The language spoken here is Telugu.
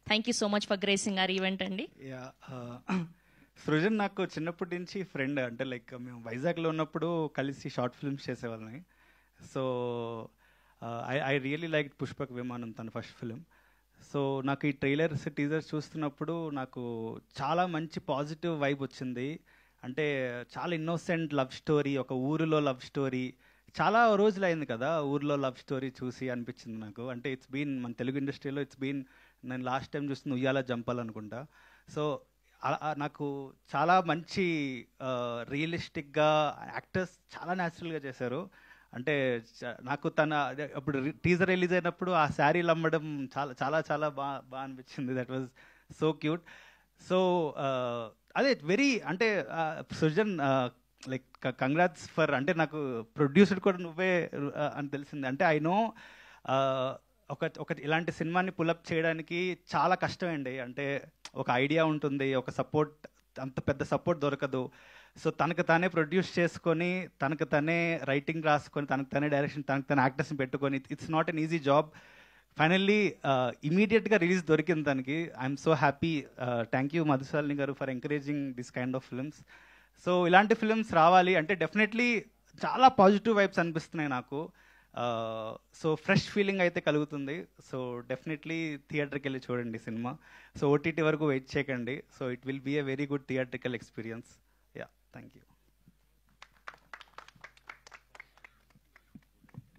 Thank you so much for gracing are event అండి. యా, సృజన్ నాకు చిన్నప్పటి నుంచి ఫ్రెండ్. అంటే లైక్ మేము వైజాగ్లో ఉన్నప్పుడు కలిసి షార్ట్ ఫిల్మ్స్ చేసేవాళ్ళని. So I really like Pushpak Vimanam, తన ఫస్ట్ ఫిలిం. సో నాకు ఈ ట్రైలర్స్ టీజర్స్ చూస్తున్నప్పుడు నాకు చాలా మంచి పాజిటివ్ వైబ్ వచ్చింది. అంటే చాలా ఇన్నోసెంట్ లవ్ స్టోరీ, ఒక ఊరిలో లవ్ స్టోరీ. చాలా రోజులు అయింది కదా ఊర్లో లవ్ స్టోరీ చూసి అనిపించింది నాకు. అంటే ఇట్స్ బీన్ మన తెలుగు ఇండస్ట్రీలో నేను లాస్ట్ టైం చూస్తుంది ఉయ్యాల జంపాలనుకుంటా. సో నాకు చాలా మంచి రియలిస్టిక్గా యాక్టర్స్ చాలా న్యాచురల్గా చేశారు. అంటే నాకు అప్పుడు టీజర్ రిలీజ్ అయినప్పుడు ఆ శారీలు అమ్మడం చాలా చాలా చాలా బాగా అనిపించింది. That was so cute. So అదే వెరీ అంటే సృజన్ లైక్ కంగ్రాట్స్ ఫర్, అంటే నాకు ప్రొడ్యూసర్ కూడా నువ్వే అని తెలిసింది. అంటే ఐ నో ఒక ఇలాంటి సినిమాని పులప్ చేయడానికి చాలా కష్టమండి. అంటే ఒక ఐడియా ఉంటుంది, ఒక సపోర్ట్, అంత పెద్ద సపోర్ట్ దొరకదు. సో తనకు తానే ప్రొడ్యూస్ చేసుకొని, తనకు తనే రైటింగ్ రాసుకొని, తనకు తనే డైరెక్షన్, తనకు తన యాక్టర్స్ని పెట్టుకొని, it's not an easy job. Finally ఇమీడియట్గా రిలీజ్ దొరికింది దానికి. I'm so happy. Thank you Madhushalini garu for encouraging this kind of films. So ఇలాంటి ఫిల్మ్స్ రావాలి అంటే డెఫినెట్లీ చాలా పాజిటివ్ వైబ్స్ అనిపిస్తున్నాయి నాకు. సో ఫ్రెష్ ఫీలింగ్ అయితే కలుగుతుంది. సో డెఫినెట్లీ థియేటర్కి వెళ్ళి చూడండి సినిమా. సో ఓటీటీ వరకు వెయిట్ చేయకండి. So it will be a very good theatrical experience. Yeah, thank you.